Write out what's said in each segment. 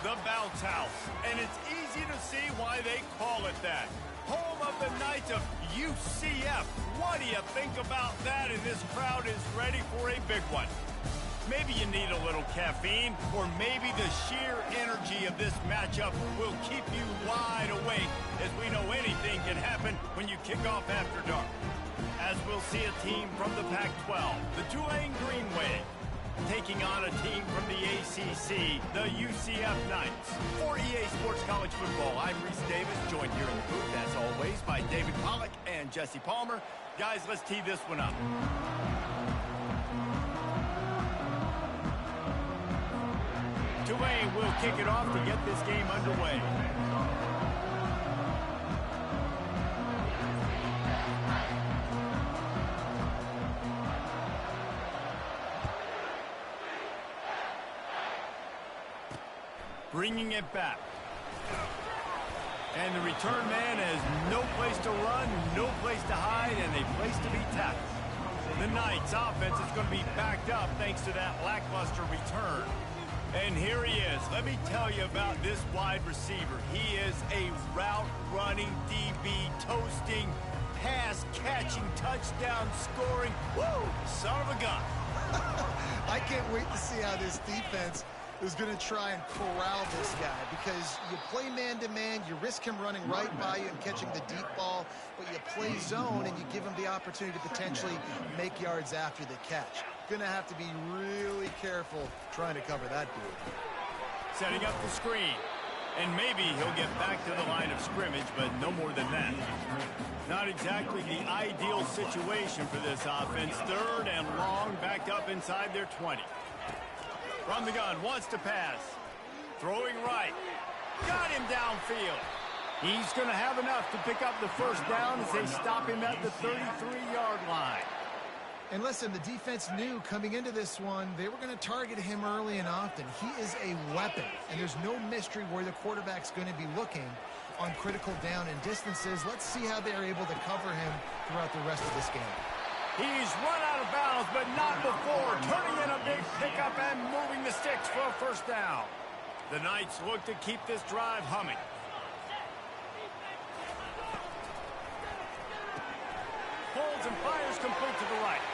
The bounce house, and it's easy to see why they call it that. Home of the Knights of UCF. What do you think about that? And this crowd is ready for a big one. Maybe you need a little caffeine, or maybe the sheer energy of this matchup will keep you wide awake, as we know anything can happen when you kick off after dark. As we'll see a team from the Pac-12, the Tulane Green Wave, taking on a team from the ACC, the UCF Knights. For EA Sports College Football, I'm Reese Davis, joined here in the booth, as always, by David Pollack and Jesse Palmer. Guys, let's tee this one up. Tulane will kick it off to get this game underway. Bringing it back. And the return man has no place to run, no place to hide, and a place to be tackled. The Knights offense is going to be backed up thanks to that lackluster return. And here he is. Let me tell you about this wide receiver. He is a route-running DB, toasting, pass-catching, touchdown-scoring, woo, son of a gun. I can't wait to see how this defense is going to try and corral this guy, because you play man-to-man, you risk him running right by you and catching the deep ball, but you play zone and you give him the opportunity to potentially make yards after the catch. Going to have to be really careful trying to cover that dude. Setting up the screen, and maybe he'll get back to the line of scrimmage, but no more than that. Not exactly the ideal situation for this offense. Third and long, backed up inside their 20. From the gun, wants to pass. Throwing right. Got him downfield. He's going to have enough to pick up the first down as they stop him at the 33-yard line. And listen, the defense knew coming into this one, they were going to target him early and often. He is a weapon, and there's no mystery where the quarterback's going to be looking on critical down and distances. Let's see how they're able to cover him throughout the rest of this game. He's run out of bounds, but not before. Turning in a big pickup and moving the sticks for a first down. The Knights look to keep this drive humming. Holds and fires complete to the right.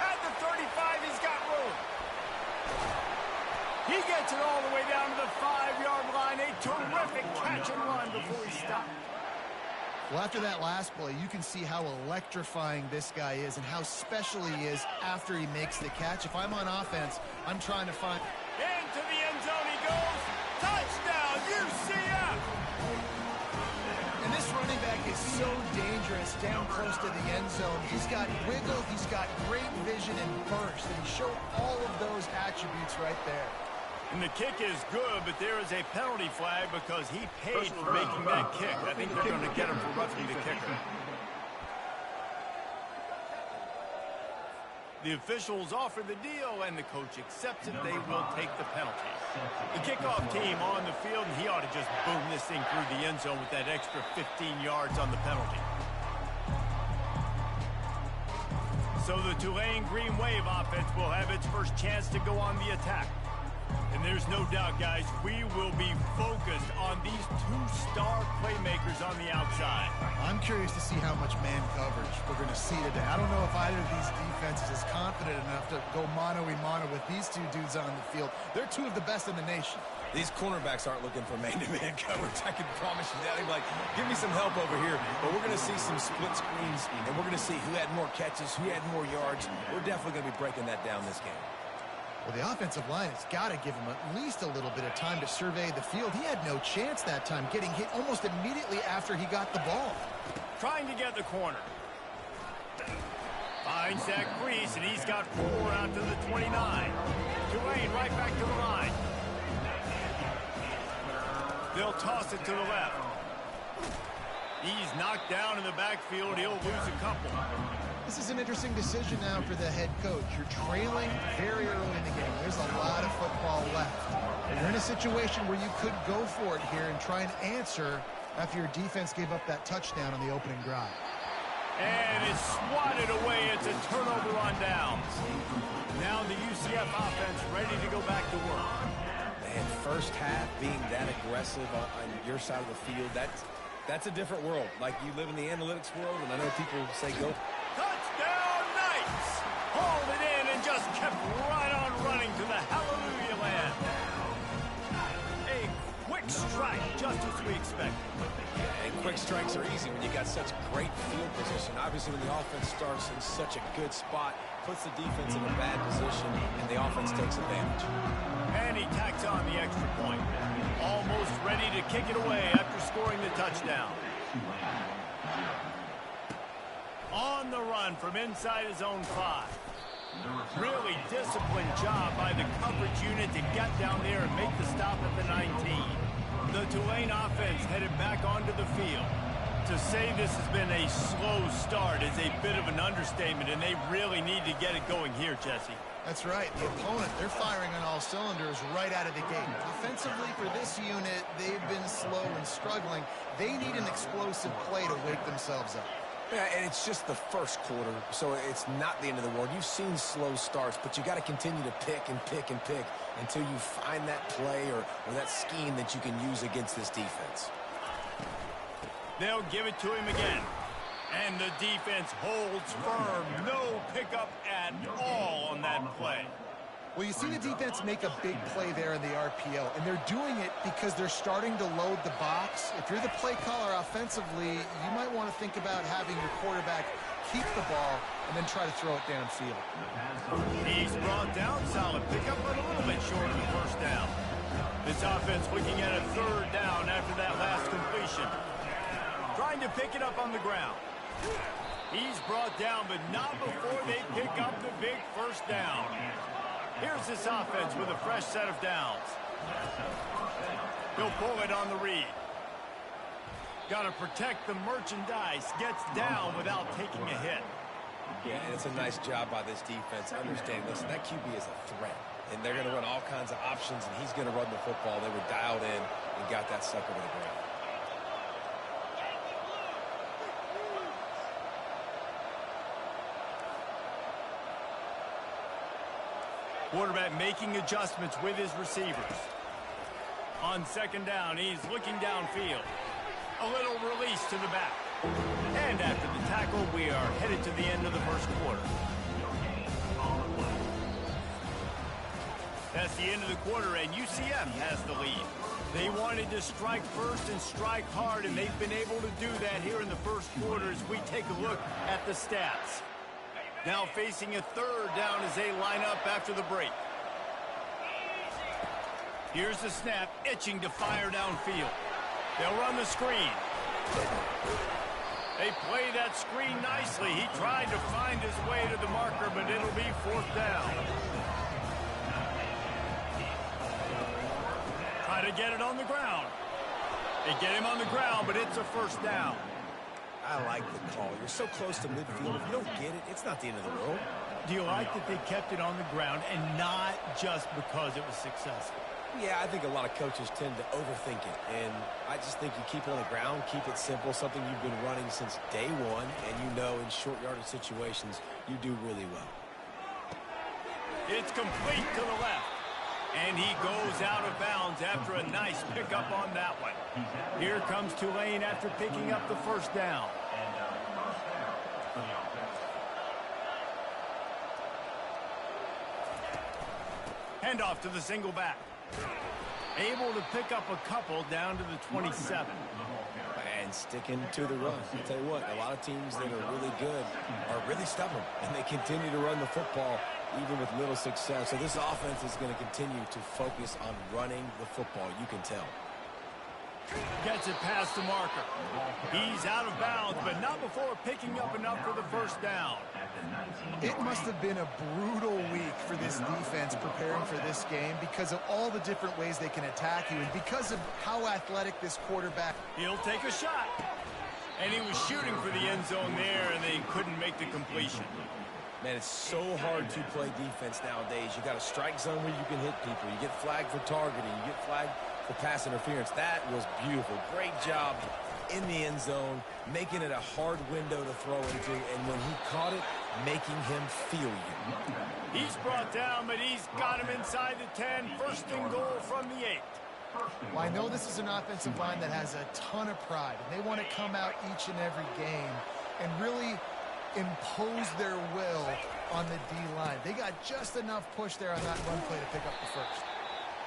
At the 35, he's got room. He gets it all the way down to the 5-yard line. A terrific catch and run before he stopped. Well, after that last play, you can see how electrifying this guy is and how special he is after he makes the catch. If I'm on offense, I'm trying to find... Into the end zone he goes. Touchdown, UCF! And this running back is so dangerous down close to the end zone. He's got wiggle, he's got great vision and burst, and he showed all of those attributes right there. And the kick is good, but there is a penalty flag because he paid for making that kick. I think they're going to get him for roughing the kicker. The officials offer the deal, and the coach accepts it. They will take the penalty. The kickoff team on the field, and he ought to just boom this thing through the end zone with that extra 15 yards on the penalty. So the Tulane Green Wave offense will have its first chance to go on the attack. And there's no doubt, guys, we will be focused on these two star playmakers on the outside. I'm curious to see how much man coverage we're going to see today. I don't know if either of these defenses is confident enough to go mano-a-mano with these two dudes on the field. They're two of the best in the nation. These cornerbacks aren't looking for man-to-man coverage. I can promise you that. They're like, give me some help over here. But we're going to see some split screens, and we're going to see who had more catches, who had more yards. We're definitely going to be breaking that down this game. Well, the offensive line has got to give him at least a little bit of time to survey the field. He had no chance that time, getting hit almost immediately after he got the ball. Trying to get the corner. Finds that crease, and he's got 4 out to the 29. Tulane right back to the line. They'll toss it to the left. He's knocked down in the backfield. He'll lose a couple. This is an interesting decision now for the head coach. You're trailing very early in the game. There's a lot of football left. And you're in a situation where you could go for it here and try and answer after your defense gave up that touchdown on the opening drive. And it's swatted away. It's a turnover on downs. Now the UCF offense ready to go back to work. They And first half being that aggressive on your side of the field, that's a different world. Like, you live in the analytics world, and I know people say go. Touchdown, Knights! Hauled it in and just kept right on running to the hallelujah land. A quick strike, just as we expected. And quick strikes are easy when you got such great field position. Obviously, when the offense starts in such a good spot, puts the defense in a bad position, and the offense takes advantage. And he tacks on the extra point. Almost ready to kick it away after scoring the touchdown. On the run from inside his own 5. Really disciplined job by the coverage unit to get down there and make the stop at the 19. The Tulane offense headed back onto the field. To say this has been a slow start is a bit of an understatement, and they really need to get it going here, Jesse. That's right. The opponent, they're firing on all cylinders right out of the gate. Offensively, for this unit, they've been slow and struggling. They need an explosive play to wake themselves up. Yeah, and it's just the first quarter, so it's not the end of the world. You've seen slow starts, but you got to continue to pick and pick and pick until you find that play or that scheme that you can use against this defense. They'll give it to him again. And the defense holds firm. No pickup at all on that play. Well, you see the defense make a big play there in the RPO, and they're doing it because they're starting to load the box. If you're the play caller offensively, you might want to think about having your quarterback keep the ball and then try to throw it downfield. He's brought down, solid pickup, but a little bit short of the first down. This offense looking at a 3rd down after that last completion. Trying to pick it up on the ground. He's brought down, but not before they pick up the big first down. Here's this offense with a fresh set of downs. He'll pull it on the read. Got to protect the merchandise. Gets down without taking a hit. Yeah, and it's a nice job by this defense understanding, listen, that QB is a threat. And they're going to run all kinds of options, and he's going to run the football. They were dialed in and got that sucker to the ground. Quarterback making adjustments with his receivers. On 2nd down, he's looking downfield. A little release to the back. And after the tackle, we are headed to the end of the first quarter. That's the end of the quarter, and UCF has the lead. They wanted to strike first and strike hard, and they've been able to do that here in the first quarter as we take a look at the stats. Now facing a 3rd down as they line up after the break. Here's the snap, itching to fire downfield. They'll run the screen. They play that screen nicely. He tried to find his way to the marker, but it'll be 4th down. Try to get it on the ground. They get him on the ground, but it's a 1st down. I like the call. You're so close to midfield. If you don't get it, it's not the end of the world. Do you like that they kept it on the ground and not just because it was successful? Yeah, I think a lot of coaches tend to overthink it, and I just think you keep it on the ground, keep it simple, something you've been running since day one, and you know in short yardage situations you do really well. It's complete to the left, and he goes out of bounds after a nice pickup on that one. Here comes Tulane after picking up the 1st down. Handoff to the single back. Able to pick up a couple down to the 27. And sticking to the run. I'll tell you what, a lot of teams that are really good are really stubborn, and they continue to run the football even with little success. So this offense is going to continue to focus on running the football, you can tell. Gets it past the marker. He's out of bounds, but not before picking up enough for the 1st down. It must have been a brutal week for this defense preparing for this game because of all the different ways they can attack you and because of how athletic this quarterback. He'll take a shot. And he was shooting for the end zone there, and they couldn't make the completion. Man, it's so hard to play defense nowadays. You got a strike zone where you can hit people. You get flagged for targeting. You get flagged for pass interference. That was beautiful. Great job in the end zone, making it a hard window to throw into, and when he caught it, making him feel you. He's brought down, but he's got him inside the 10. First and goal from the 8. Well, I know this is an offensive line that has a ton of pride, and they want to come out each and every game and really impose their will on the D-line. They got just enough push there on that run play to pick up the first.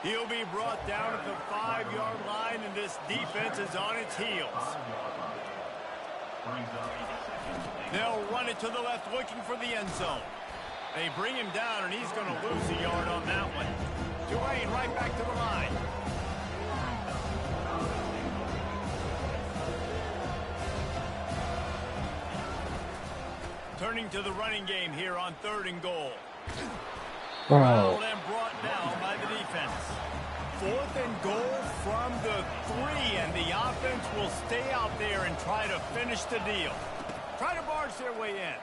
He'll be brought down at the 5-yard line, and this defense is on its heels. They'll run it to the left, looking for the end zone. They bring him down, and he's going to lose a yard on that one. Tulane right back to the line. Turning to the running game here on 3rd and goal. Fouled and brought down by the defense. 4th and goal from the 3, and the offense will stay out there and try to finish the deal. Try to barge their way in.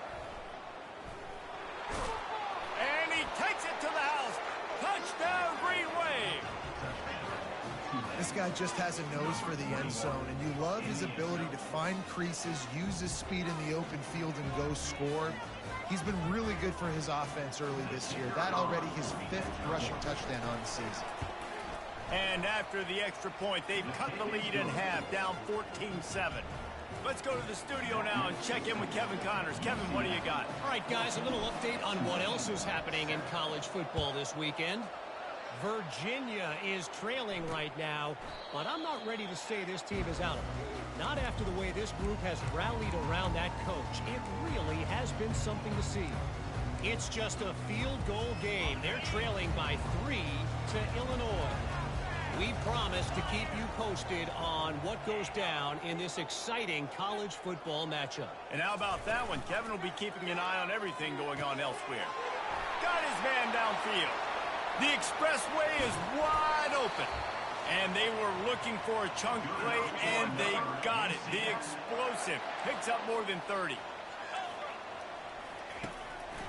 And he takes it to the house. Touchdown, Green Wave. This guy just has a nose for the end zone, and you love his ability to find creases, use his speed in the open field, and go score. He's been really good for his offense early this year. That already his 5th rushing touchdown on the season. And after the extra point, they've cut the lead in half, down 14-7. Let's go to the studio now and check in with Kevin Connors. Kevin, what do you got? All right, guys, a little update on what else is happening in college football this weekend. Virginia is trailing right now, but I'm not ready to say this team is out of it. Not after the way this group has rallied around that coach. It really has been something to see. It's just a field goal game. They're trailing by 3 to Illinois. We promise to keep you posted on what goes down in this exciting college football matchup. And how about that one? Kevin will be keeping an eye on everything going on elsewhere. Got his man downfield. The expressway is wide open. And they were looking for a chunk play, and they got it. The explosive picks up more than 30.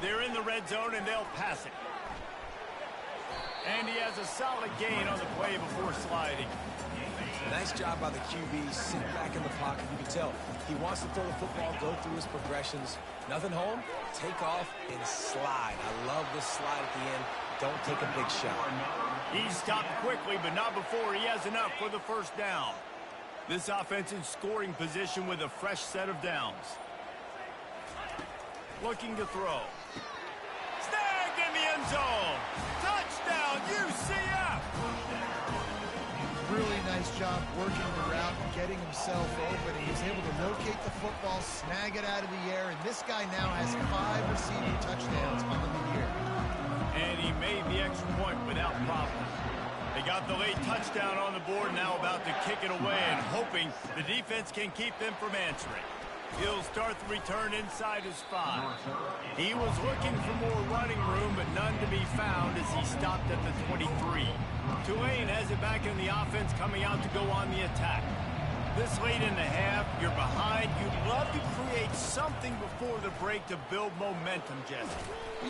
They're in the red zone, and they'll pass it. And he has a solid gain on the play before sliding. Nice job by the QB. Sit back in the pocket. You can tell he wants to throw the football, go through his progressions. Nothing home, take off, and slide. I love this slide at the end. Don't take a big shot. He stopped quickly, but not before he has enough for the first down. This offense in scoring position with a fresh set of downs. Looking to throw. Snagged in the end zone. Touchdown, UCF! Really nice job working the route and getting himself open. He was able to locate the football, snag it out of the air, and this guy now has 5 receiving touchdowns on the year. And he made the extra point without problem. They got the late touchdown on the board, now about to kick it away and hoping the defense can keep them from answering. He'll start the return inside his 5. He was looking for more running room, but none to be found as he stopped at the 23. Tulane has it back in the offense, coming out to go on the attack. This late in the half, you're behind. You'd love to create something before the break to build momentum, Jesse.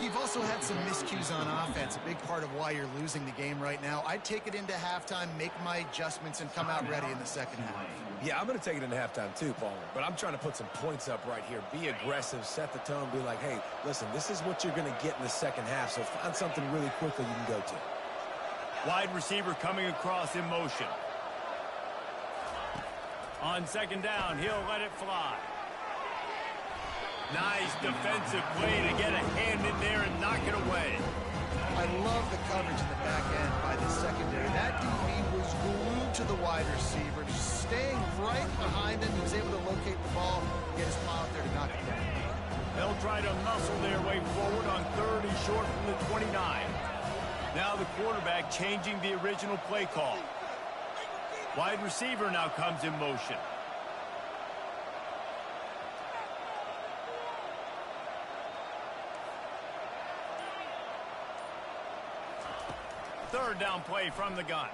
You've also had some miscues on offense, a big part of why you're losing the game right now. I'd take it into halftime, make my adjustments, and come out ready in the second half. Yeah, I'm going to take it into halftime too, Paul. But I'm trying to put some points up right here. Be aggressive, set the tone, be like, hey, listen, this is what you're going to get in the second half, so find something really quickly you can go to. Wide receiver coming across in motion. On second down, he'll let it fly. Nice defensive play to get a hand in there and knock it away. I love the coverage in the back end by the secondary. That DB was glued to the wide receiver, just staying right behind him. He was able to locate the ball, get his paw out there to knock it down. They'll try to muscle their way forward on 3rd and short from the 29. Now the quarterback changing the original play call. Wide receiver now comes in motion. Third down play from the gun.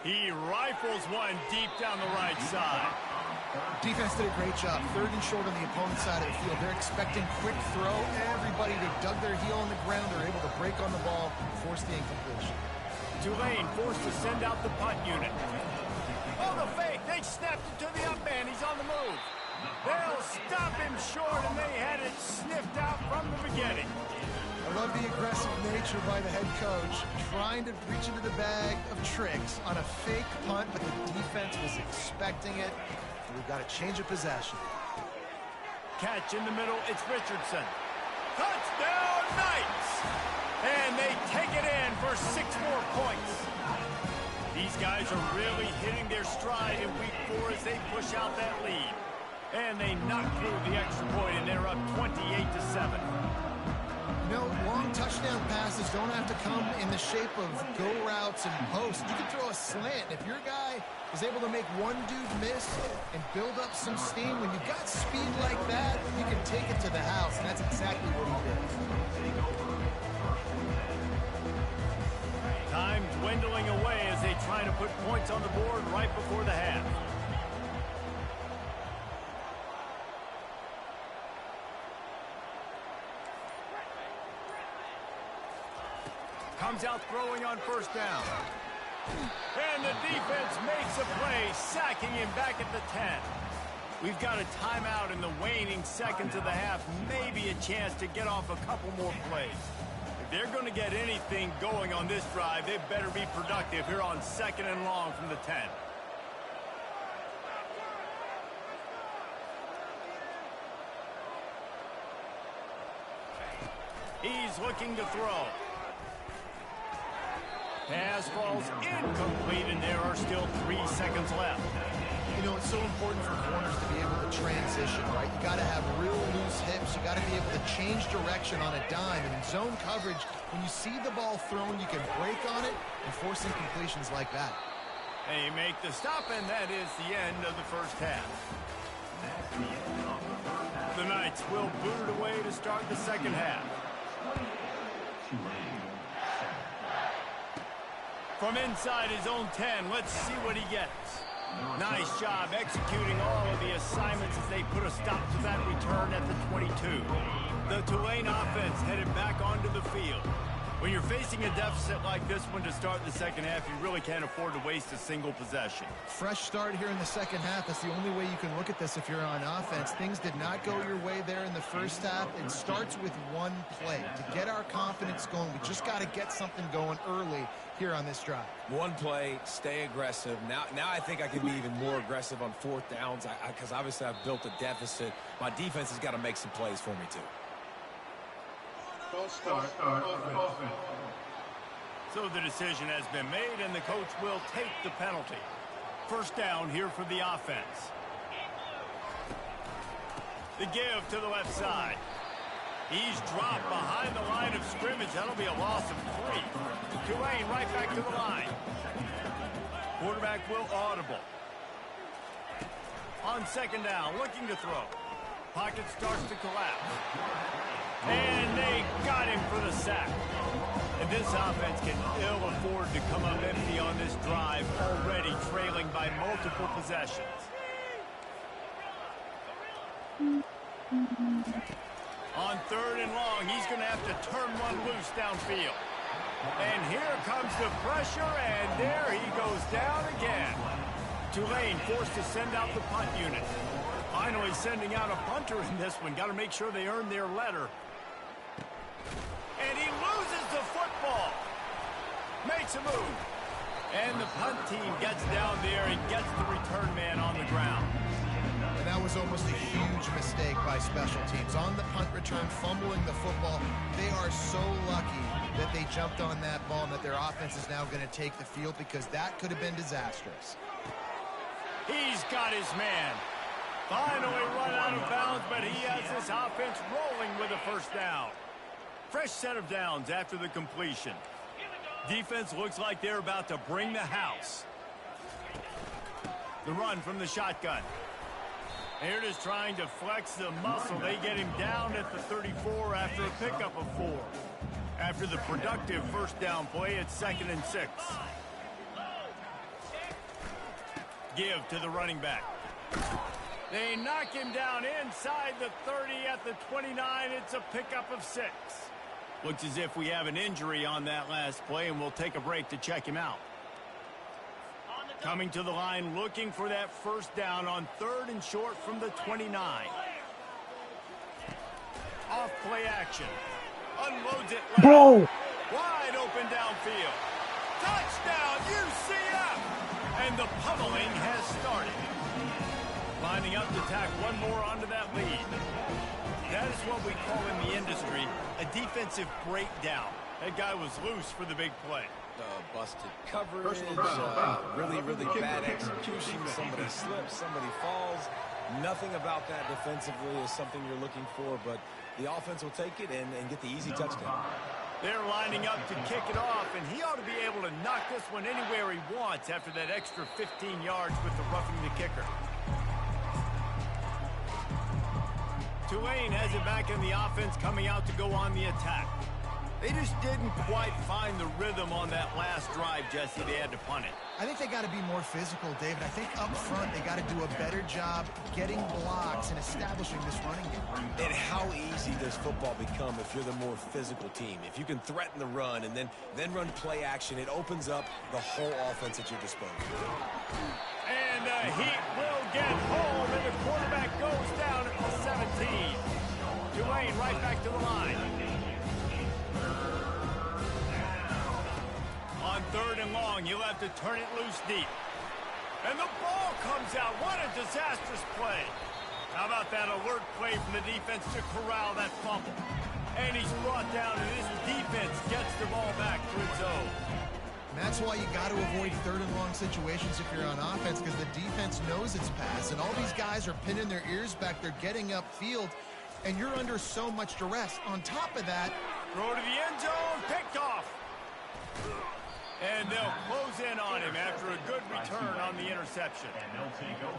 He rifles one deep down the right side. Defense did a great job. 3rd and short on the opponent's side of the field. They're expecting quick throw. Everybody, they dug their heel on the ground. They're able to break on the ball and force the incompletion. Tulane forced to send out the punt unit. Oh, the fake. They snapped it to the up man. He's on the move. They'll stop him short, and they had it sniffed out from the beginning. I love the aggressive nature by the head coach, trying to reach into the bag of tricks on a fake punt, but the defense was expecting it. We've got a change of possession. Catch in the middle. It's Richardson. Touchdown, Knights! And they take it in for 6 more points. These guys are really hitting their stride in week 4 as they push out that lead. And they knock through the extra point, and they're up 28-7. You know, long touchdown passes don't have to come in the shape of go routes and posts. You can throw a slant. If your guy is able to make one dude miss and build up some steam, when you've got speed like that, you can take it to the house, and that's exactly what he did. Time dwindling away as they try to put points on the board right before the half. Comes out throwing on first down. And the defense makes a play, sacking him back at the 10. We've got a timeout in the waning seconds of the half, maybe a chance to get off a couple more plays. If they're going to get anything going on this drive, they better be productive here on 2nd and long from the 10. He's looking to throw. Pass falls incomplete, and there are still 3 seconds left. You know, it's so important for corners to be able to transition, right? You got to have real loose hips. You got to be able to change direction on a dime. And in zone coverage, when you see the ball thrown, you can break on it and force incompletions like that. They make the stop, and that is the end of the first half. The Knights will boot it away to start the second half. From inside his own 10, let's see what he gets. Nice job executing all of the assignments as they put a stop to that return at the 22. The Tulane offense headed back onto the field. When you're facing a deficit like this one to start the second half, you really can't afford to waste a single possession. Fresh start here in the second half. That's the only way you can look at this if you're on offense. Things did not go your way there in the first half. It starts with one play. To get our confidence going, we just got to get something going early here on this drive. One play, stay aggressive. Now I think I can be even more aggressive on 4th downs because obviously I've built a deficit. My defense has got to make some plays for me too. So the decision has been made, and the coach will take the penalty. First down here for the offense. The give to the left side. He's dropped behind the line of scrimmage. That'll be a loss of 3. Tulane right back to the line. Quarterback will audible. On second down, looking to throw. Pocket starts to collapse. And they got him for the sack. And this offense can ill afford to come up empty on this drive, already trailing by multiple possessions. On 3rd and long, he's going to have to turn one loose downfield. And here comes the pressure, and there he goes down again. Tulane forced to send out the punt unit. Finally sending out a punter in this one. Got to make sure they earn their letter. And he loses the football. Makes a move. And the punt team gets down there and gets the return man on the ground. And that was almost a huge mistake by special teams. On the punt return, fumbling the football. They are so lucky that they jumped on that ball and that their offense is now going to take the field, because that could have been disastrous. He's got his man. Finally run out of bounds, but he has this offense rolling with a first down. Fresh set of downs after the completion. Defense looks like they're about to bring the house. The run from the shotgun. Here it is, trying to flex the muscle. They get him down at the 34 after a pickup of 4. After the productive first down play, it's 2nd and 6. Give to the running back. They knock him down inside the 30 at the 29. It's a pickup of 6. Looks as if we have an injury on that last play, and we'll take a break to check him out. Coming to the line, looking for that first down on 3rd and short from the 29. Off play action. Unloads it left. Bro. Wide open downfield. Touchdown, UCF! And the pummeling has started. Lining up to tack one more onto that lead. That is what we call in the industry a defensive breakdown. That guy was loose for the big play. Busted coverage, really bad execution. Somebody slips, somebody falls. Nothing about that defensively is something you're looking for, but the offense will take it and get the easy touchdown. They're lining up to kick it off, and he ought to be able to knock this one anywhere he wants after that extra 15 yards with the roughing the kicker. Tulane has it back in the offense, coming out to go on the attack. They just didn't quite find the rhythm on that last drive, Jesse. They had to punt it. I think they got to be more physical, David. I think up front they got to do a better job getting blocks and establishing this running game. And how easy does football become if you're the more physical team? If you can threaten the run and then run play action, it opens up the whole offense at your disposal. And the heat will get home, and the quarterback goes down at the 17. Tulane right back to the line. On 3rd and long, you'll have to turn it loose deep. And the ball comes out. What a disastrous play. How about that alert play from the defense to corral that fumble? And he's brought down, and this defense gets the ball back for its own. And that's why you got to avoid 3rd and long situations if you're on offense, because the defense knows it's pass, and all these guys are pinning their ears back. They're getting upfield, and you're under so much duress. On top of that, throw to the end zone, picked off. And they'll close in on him after a good return on the interception.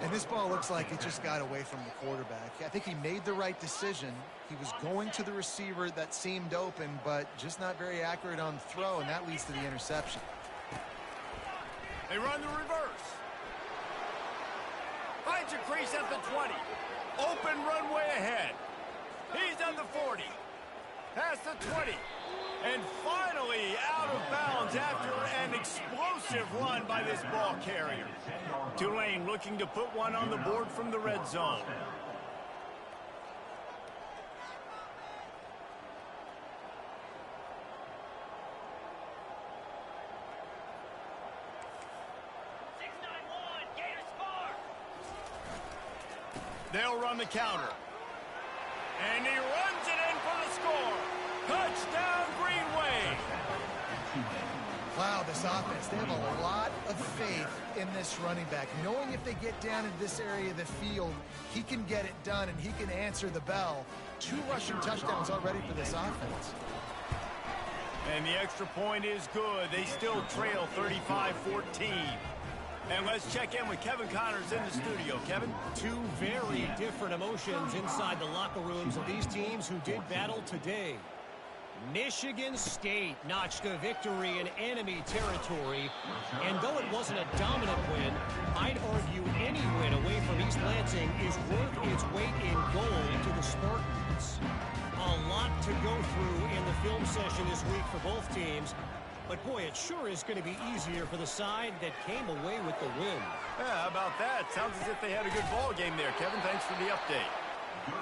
And this ball looks like it just got away from the quarterback. I think he made the right decision. He was going to the receiver that seemed open, but just not very accurate on throw, and that leads to the interception. They run the reverse. Finds a crease at the 20. Open runway ahead. He's on the 40. Past the 20. And finally out of bounds after an explosive run by this ball carrier. Tulane looking to put one on the board from the red zone. They'll run the counter. And he runs it in for the score. Touchdown, Greenway. Wow, this offense, they have a lot of faith in this running back. Knowing if they get down in this area of the field, he can get it done and he can answer the bell. 2 rushing touchdowns already for this offense. And the extra point is good. They still trail 35-14. And let's check in with Kevin Connors in the studio. Kevin? 2 very different emotions inside the locker rooms of these teams who did battle today. Michigan State notched a victory in enemy territory, and though it wasn't a dominant win, I'd argue any win away from East Lansing is worth its weight in gold to the Spartans. A lot to go through in the film session this week for both teams, but boy, it sure is going to be easier for the side that came away with the win. Yeah, how about that? Sounds as if they had a good ball game there, Kevin. Thanks for the update.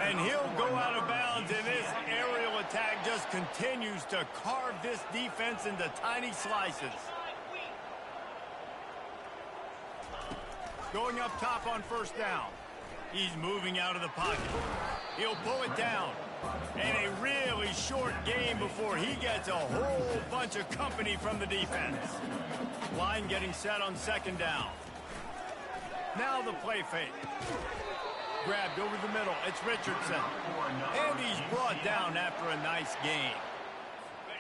And he'll go out of bounds, and this aerial attack just continues to carve this defense into tiny slices. Going up top on first down. He's moving out of the pocket. He'll pull it down. And a really short game before he gets a whole bunch of company from the defense. Line getting set on second down. Now the play fake. Grabbed over the middle. It's Richardson. And he's brought down after a nice game.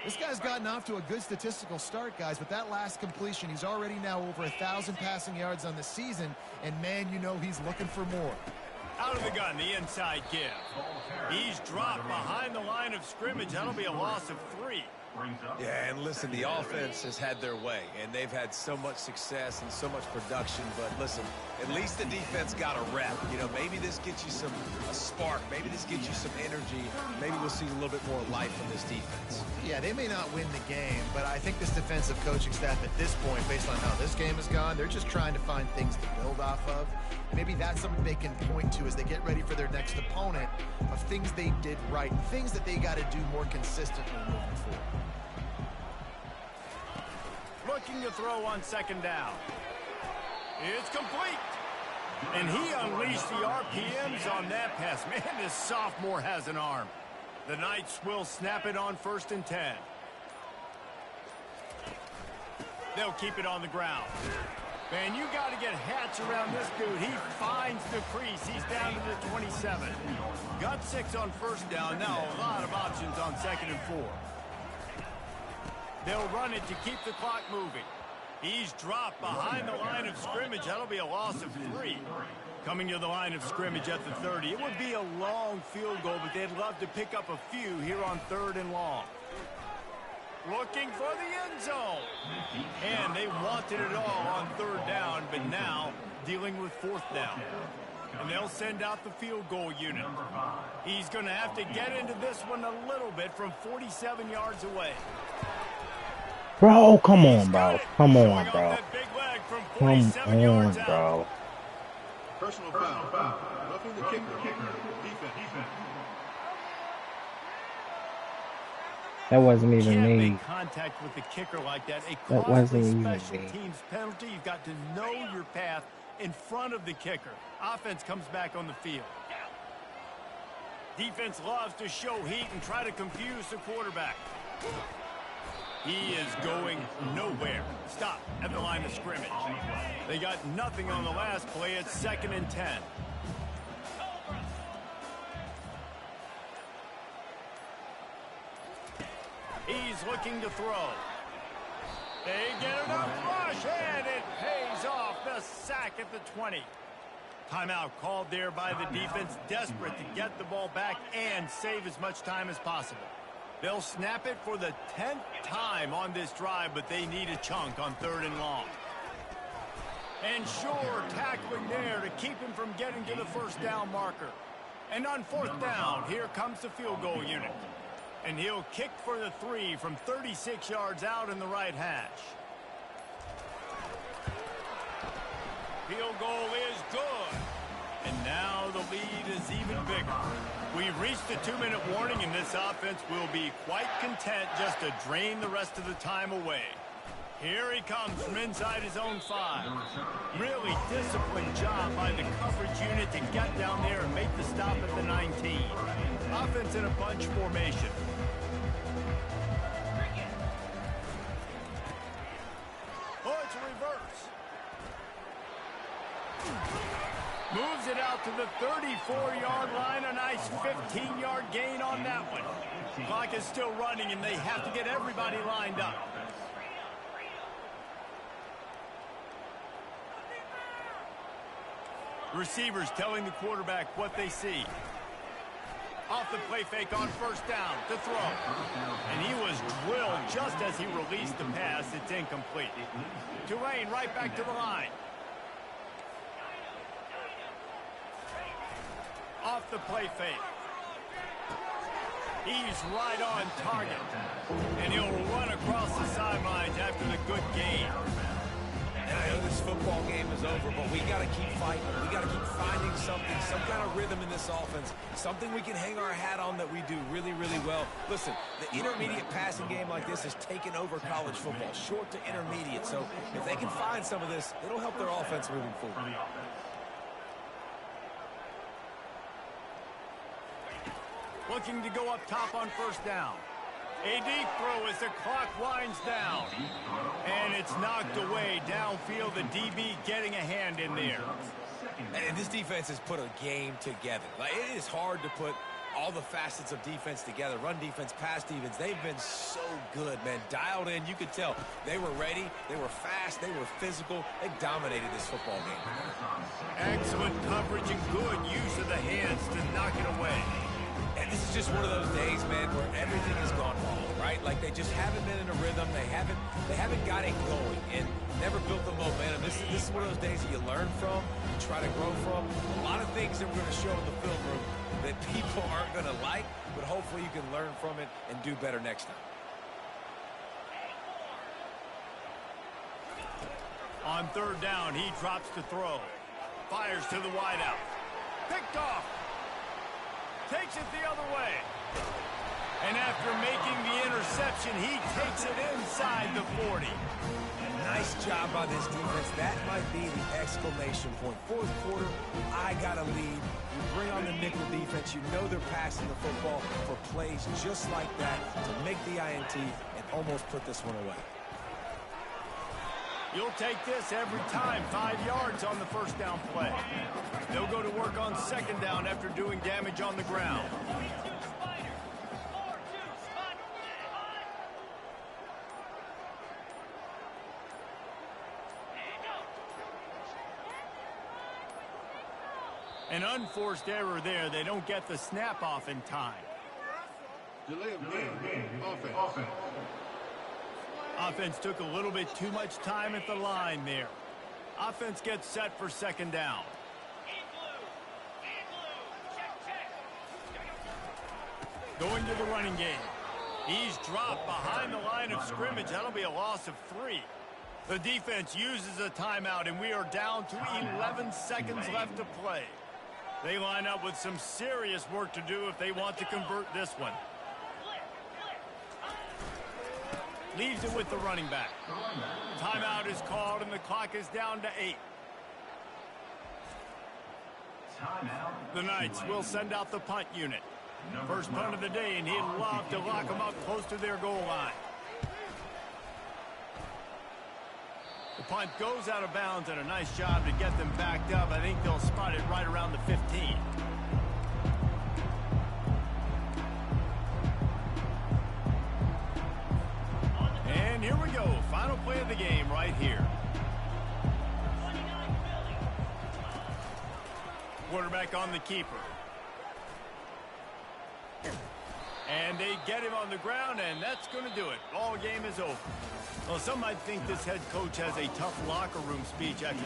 This guy's gotten off to a good statistical start, guys, but that last completion, he's already now over 1,000 passing yards on the season, and man, you know he's looking for more. Out of the gun, the inside give. He's dropped behind the line of scrimmage. That'll be a loss of 3. Yeah, and listen, the offense has had their way, and they've had so much success and so much production. But listen, at least the defense got a rep. You know, maybe this gets you a spark. Maybe this gets you some energy. Maybe we'll see a little bit more life from this defense. Yeah, they may not win the game, but I think this defensive coaching staff at this point, based on how this game has gone, they're just trying to find things to build off of. Maybe that's something they can point to as they get ready for their next opponent of things they did right, things that they got to do more consistently moving forward. Looking to throw on second down. It's complete. And he unleashed the RPMs on that pass. Man, this sophomore has an arm. The Knights will snap it on 1st and 10. They'll keep it on the ground. Man, you got to get Hatch around this dude. He finds the crease. He's down to the 27. Got 6 on 1st down. Now a lot of options on 2nd and 4. They'll run it to keep the clock moving. He's dropped behind the line of scrimmage. That'll be a loss of 3. Coming to the line of scrimmage at the 30. It would be a long field goal, but they'd love to pick up a few here on 3rd and long. Looking for the end zone. And they wanted it all on 3rd down, but now dealing with 4th down. And they'll send out the field goal unit. He's going to have to get into this one a little bit from 47 yards away. Bro, come on, bro. Come on, bro. Come on, bro. Personal foul. Roughing the kicker. Defense. That wasn't even me. Make contact with the kicker like that. That wasn't even special me. teams penalty. You've got to know your path in front of the kicker. Offense comes back on the field. Defense loves to show heat and try to confuse the quarterback. He is going nowhere. Stop at the line of scrimmage. They got nothing on the last play. It's 2nd and 10. He's looking to throw. They get enough rush, and it pays off. The sack at the 20. Timeout called there by the defense, desperate to get the ball back and save as much time as possible. They'll snap it for the 10th time on this drive, but they need a chunk on 3rd and long. And sure, tackling there to keep him from getting to the 1st down marker. And on 4th down, here comes the field goal unit. And he'll kick for the 3 from 36 yards out in the right hash. Field goal is good. And now the lead is even bigger. We've reached the 2-minute warning, and this offense will be quite content just to drain the rest of the time away. Here he comes from inside his own 5. Really disciplined job by the coverage unit to get down there and make the stop at the 19. Offense in a bunch formation. Oh, it's a reverse. Moves it out to the 34-yard line. A nice 15-yard gain on that one. Clock is still running, and they have to get everybody lined up. Receivers telling the quarterback what they see. Off the play fake on 1st down to throw. And he was drilled just as he released the pass. It's incomplete. Tulane right back to the line. Off the play fake. He's right on target. And he'll run across the sidelines after the good gain. And I know this football game is over, but we got to keep fighting. We got to keep finding something, some kind of rhythm in this offense, something we can hang our hat on that we do really, really well. Listen, the intermediate passing game like this has taken over college football, short to intermediate. So if they can find some of this, it'll help their offense moving forward. Looking to go up top on 1st down. A deep throw as the clock winds down. And it's knocked away downfield. The DB getting a hand in there. And this defense has put a game together. Like, it is hard to put all the facets of defense together. Run defense, pass defense. They've been so good, man. Dialed in. You could tell they were ready. They were fast. They were physical. They dominated this football game. Excellent coverage and good use of the hands to knock it away. And this is just one of those days, man, where everything has gone wrong, right? Like they just haven't been in a rhythm. They haven't got it going and never built the momentum. This is one of those days that you learn from, you try to grow from. A lot of things that we're going to show in the film room that people aren't going to like, but hopefully you can learn from it and do better next time. On third down, he drops to throw. Fires to the wideout. Picked off. Takes it the other way. And after making the interception, he takes it inside the 40. Nice job by this defense. That might be the exclamation point. Fourth quarter, I got a lead. You bring on the nickel defense. You know they're passing the football for plays just like that to make the INT and almost put this one away. You'll take this every time. 5 yards on the first down play. They'll go to work on second down after doing damage on the ground. An unforced error there. They don't get the snap off in time. Delay of game. Offense. Offense took a little bit too much time at the line there. Offense gets set for second down. Going to the running game. He's dropped behind the line of scrimmage. That'll be a loss of 3. The defense uses a timeout, and we are down to 11 seconds left to play. They line up with some serious work to do if they want to convert this one. Leaves it with the running back. Timeout is called, and the clock is down to 8. The Knights will send out the punt unit. First punt of the day, and he'd love to lock them up close to their goal line. The punt goes out of bounds, and a nice job to get them backed up. I think they'll spot it right around the 15. And here we go. Final play of the game right here. Quarterback on the keeper. And they get him on the ground, and that's going to do it. Ball game is over. Well, some might think this head coach has a tough locker room speech after